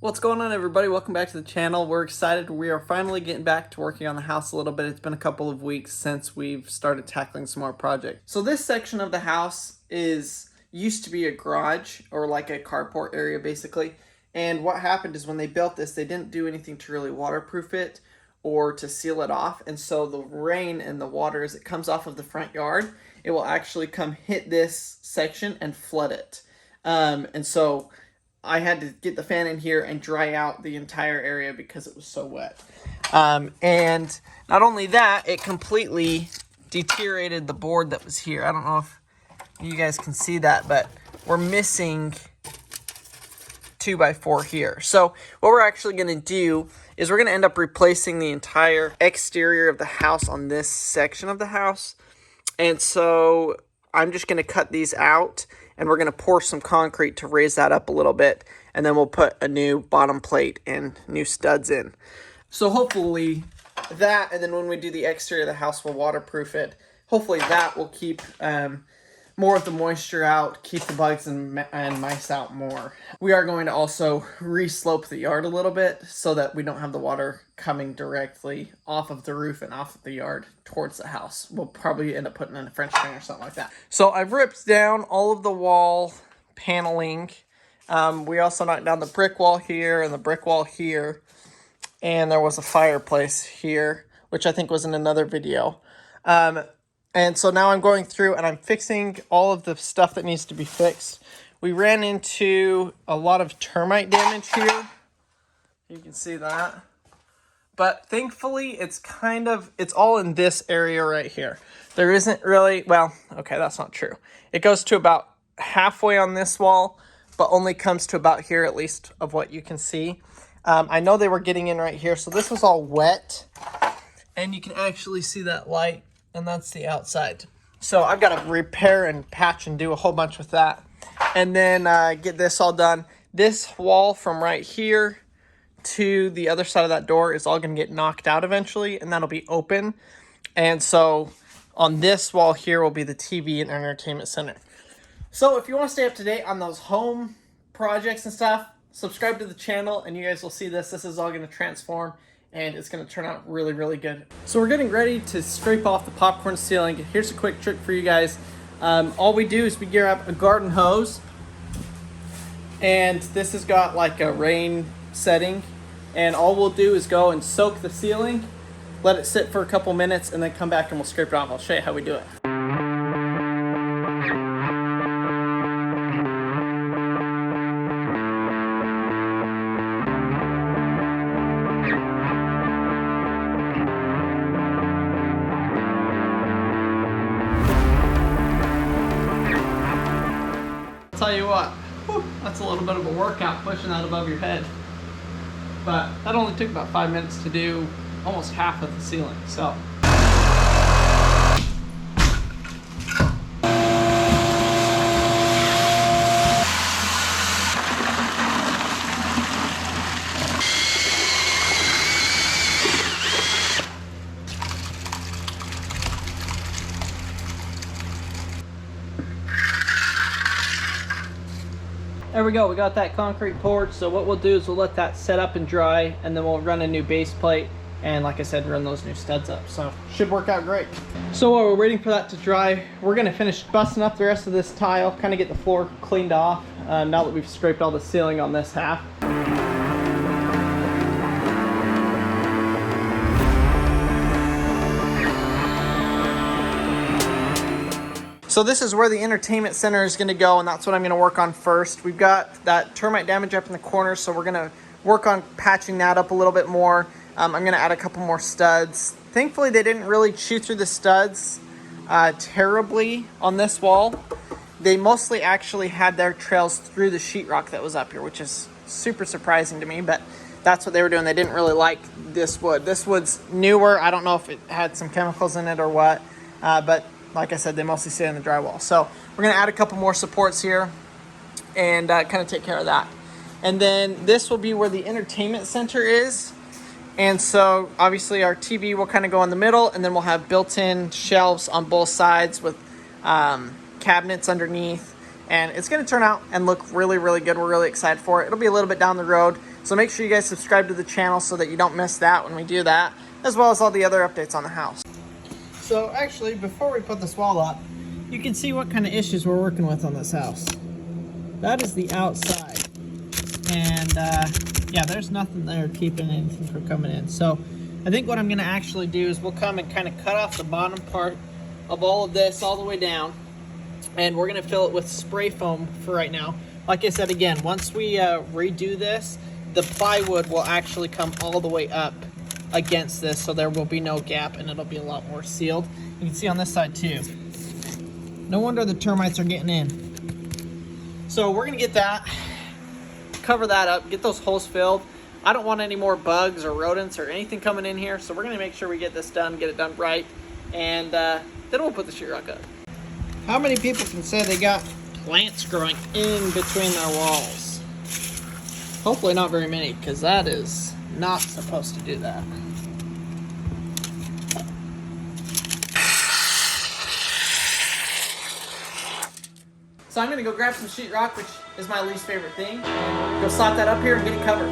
What's going on, everybody? Welcome back to the channel. We're excited. We are finally getting back to working on the house a little bit. It's been a couple of weeks since we've started tackling some more projects. So this section of the house used to be a garage, or like a carport area basically. And what happened is when they built this, they didn't do anything to really waterproof it or to seal it off. And so the rain and the water, as it comes off of the front yard, it will actually come hit this section and flood it. And so I had to get the fan in here and dry out the entire area because it was so wet. And not only that, it completely deteriorated the board that was here. I don't know if you guys can see that, but we're missing 2x4 here. So what we're actually going to do is we're going to end up replacing the entire exterior of the house on this section of the house. And so I'm just going to cut these out, and we're going to pour some concrete to raise that up a little bit, and then we'll put a new bottom plate and new studs in. So hopefully that, and then when we do the exterior of the house, we'll waterproof it. Hopefully that will keep more of the moisture out, keep the bugs and mice out more. We are going to also re-slope the yard a little bit so that we don't have the water coming directly off of the roof and off of the yard towards the house. We'll probably end up putting in a French drain or something like that. So I've ripped down all of the wall paneling. We also knocked down the brick wall here and the brick wall here. And there was a fireplace here, which I think was in another video. And so now I'm going through and I'm fixing all of the stuff that needs to be fixed. We ran into a lot of termite damage here. You can see that. But thankfully, it's all in this area right here. There isn't really, well, okay, that's not true. It goes to about halfway on this wall, but only comes to about here, at least of what you can see. I know they were getting in right here, so this was all wet. And you can actually see that light. And that's the outside. So I've got to repair and patch and do a whole bunch with that. And then get this all done. This wall from right here to the other side of that door is all going to get knocked out eventually. And that'll be open. And so on this wall here will be the TV and entertainment center. So if you want to stay up to date on those home projects and stuff, subscribe to the channel and you guys will see this. This is all going to transform. And it's going to turn out really, really good. So we're getting ready to scrape off the popcorn ceiling. Here's a quick trick for you guys. All we do is we gear up a garden hose. And this has got like a rain setting. And all we'll do is go and soak the ceiling, let it sit for a couple minutes, and then come back and we'll scrape it off. I'll show you how we do it. Tell you what, that's a little bit of a workout pushing that above your head. But that only took about 5 minutes to do almost half of the ceiling, so. There we go, we got that concrete poured. So what we'll do is we'll let that set up and dry, and then we'll run a new base plate, and like I said, run those new studs up. So should work out great. So while we're waiting for that to dry, we're gonna finish busting up the rest of this tile, kind of get the floor cleaned off now that we've scraped all the ceiling on this half. So this is where the entertainment center is going to go, and that's what I'm going to work on first. We've got that termite damage up in the corner, so we're going to work on patching that up a little bit more. I'm going to add a couple more studs. Thankfully, they didn't really chew through the studs terribly on this wall. They mostly actually had their trails through the sheetrock that was up here, which is super surprising to me, but that's what they were doing. They didn't really like this wood. This wood's newer. I don't know if it had some chemicals in it or what, but like I said, they mostly stay in the drywall. So we're going to add a couple more supports here and kind of take care of that. And then this will be where the entertainment center is. And so obviously our TV will kind of go in the middle, and then we'll have built-in shelves on both sides with cabinets underneath. And it's going to turn out and look really, really good. We're really excited for it. It'll be a little bit down the road, So make sure you guys subscribe to the channel so that you don't miss that when we do that, as well as all the other updates on the house. So actually, before we put this wall up, you can see what kind of issues we're working with on this house. That is the outside. And yeah, there's nothing there keeping anything from coming in. So I think what I'm gonna actually do is we'll come and kind of cut off the bottom part of all of this all the way down. And we're gonna fill it with spray foam for right now. Like I said, again, once we redo this, the plywood will actually come all the way up against this, so there will be no gap and it'll be a lot more sealed. You can see on this side too. No wonder the termites are getting in. So we're gonna get that, cover that up, get those holes filled. I don't want any more bugs or rodents or anything coming in here, so we're gonna make sure we get this done, get it done right, and then we'll put the sheetrock up. How many people can say they got plants growing in between their walls? Hopefully not very many, because that is not supposed to do that. So I'm gonna go grab some sheetrock, which is my least favorite thing, and go slap that up here and get it covered.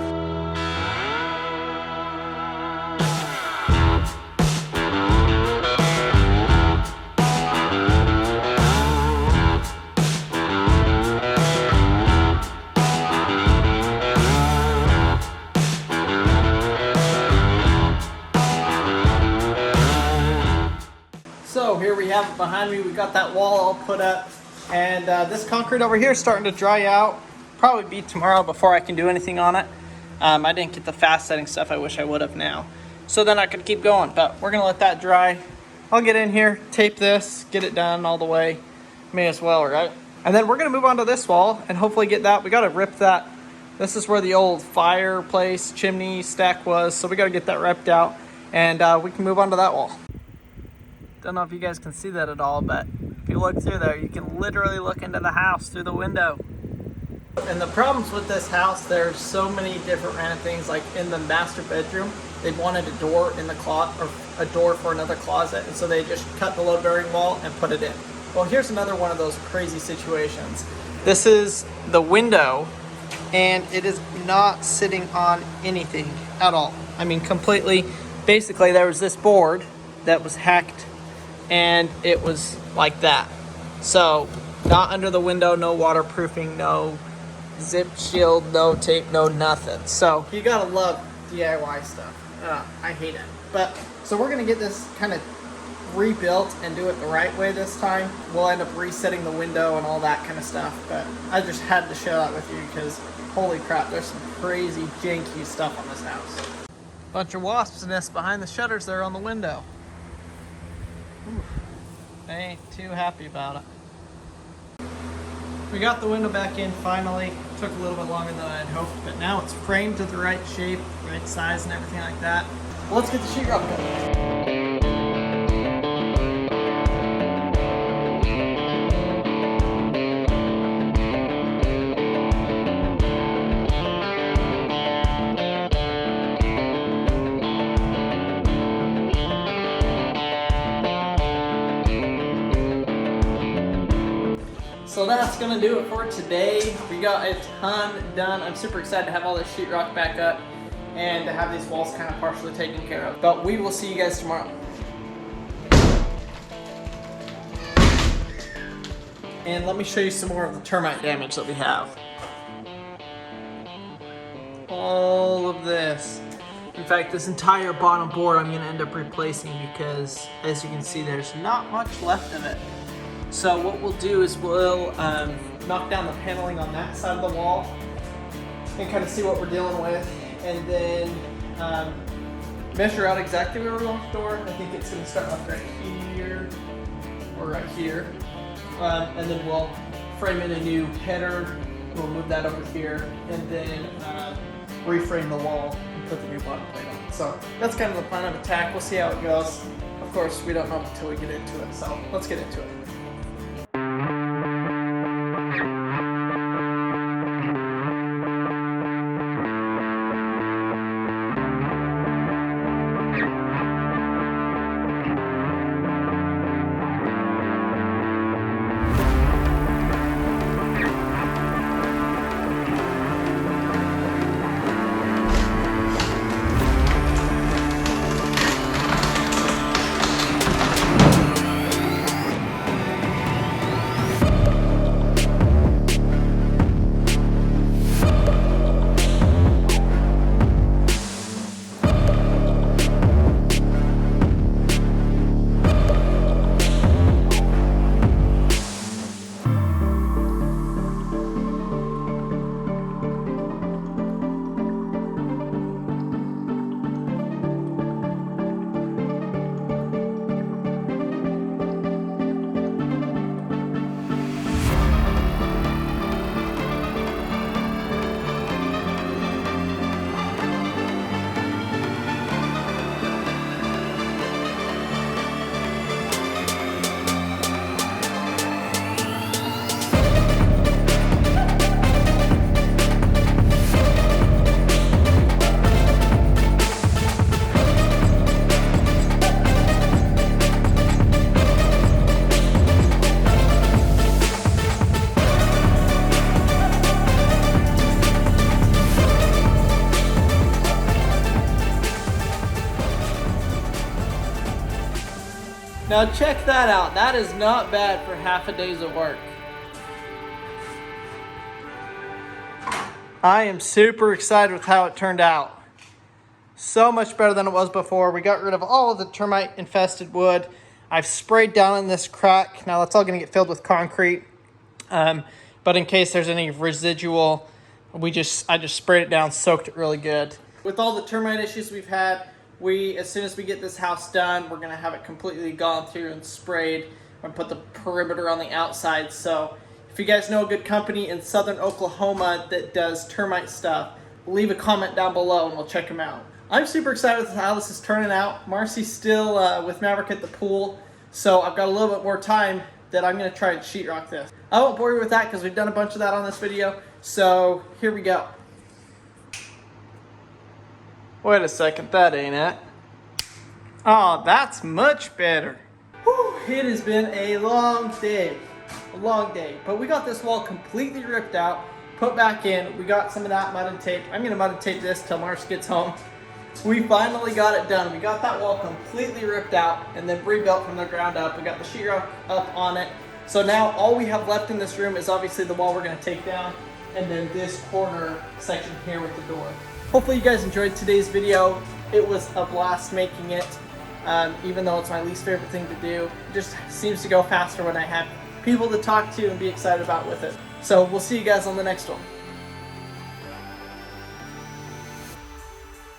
So here we have it behind me. We got that wall all put up, and this concrete over here is starting to dry out. Probably be tomorrow before I can do anything on it. I didn't get the fast setting stuff. I wish I would have now. So then I could keep going, but we're gonna let that dry. I'll get in here, tape this, get it done all the way. May as well, right? And then we're gonna move on to this wall and hopefully get that. We gotta rip that. This is where the old fireplace chimney stack was, so we gotta get that ripped out, and we can move on to that wall. Don't know if you guys can see that at all, but if you look through there, you can literally look into the house through the window. And the problems with this house, there's so many different random things. Like in the master bedroom, they wanted a door in the closet, or a door for another closet, and so they just cut the load bearing wall and put it in. Well, here's another one of those crazy situations. This is the window, and it is not sitting on anything at all. I mean, completely. Basically, there was this board that was hacked, and it was like that. So not under the window, no waterproofing, no zip shield, no tape, no nothing. So you gotta love DIY stuff. I hate it. But so we're gonna get this kind of rebuilt and do it the right way this time. We'll end up resetting the window and all that kind of stuff, but I just had to share that with you because holy crap, there's some crazy janky stuff on this house. Bunch of wasps' nests behind the shutters there on the window. I ain't too happy about it. We got the window back in finally. Took a little bit longer than I'd hoped, but now it's framed to the right shape, right size and everything like that. Well, let's get the sheetrock done. So that's gonna do it for today. We got a ton done. I'm super excited to have all this sheetrock back up and to have these walls kind of partially taken care of. But we will see you guys tomorrow. And let me show you some more of the termite damage that we have. All of this. In fact, this entire bottom board I'm gonna end up replacing because, as you can see, there's not much left of it. So what we'll do is we'll knock down the paneling on that side of the wall and kind of see what we're dealing with, and then measure out exactly where we want the door. I think it's going to start off right here or right here, and then we'll frame in a new header. We'll move that over here, and then reframe the wall and put the new bottom plate on. So that's kind of the plan of attack. We'll see how it goes. Of course, we don't know until we get into it, so let's get into it. Now check that out. That is not bad for half a day's of work. I am super excited with how it turned out. So much better than it was before. We got rid of all of the termite infested wood. I've sprayed down in this crack. Now that's all going to get filled with concrete. But in case there's any residual, I just sprayed it down, soaked it really good. With all the termite issues we've had, as soon as we get this house done, we're gonna have it completely gone through and sprayed. I'm gonna put the perimeter on the outside. So if you guys know a good company in southern Oklahoma that does termite stuff, leave a comment down below and we'll check them out. I'm super excited with how this is turning out. Marcy's still with Maverick at the pool, so I've got a little bit more time that I'm gonna try and sheetrock this. I won't bore you with that because we've done a bunch of that on this video. So here we go. Wait a second, that ain't it. Oh, that's much better. Whew, it has been a long day. But we got this wall completely ripped out, put back in. We got some of that mud and tape. I'm gonna mud and tape this till Marsh gets home. We finally got it done. We got that wall completely ripped out and then rebuilt from the ground up. We got the sheetrock up on it. So now all we have left in this room is obviously the wall we're gonna take down, and then this corner section here with the door. Hopefully you guys enjoyed today's video. It was a blast making it, even though it's my least favorite thing to do. It just seems to go faster when I have people to talk to and be excited about with it. So we'll see you guys on the next one.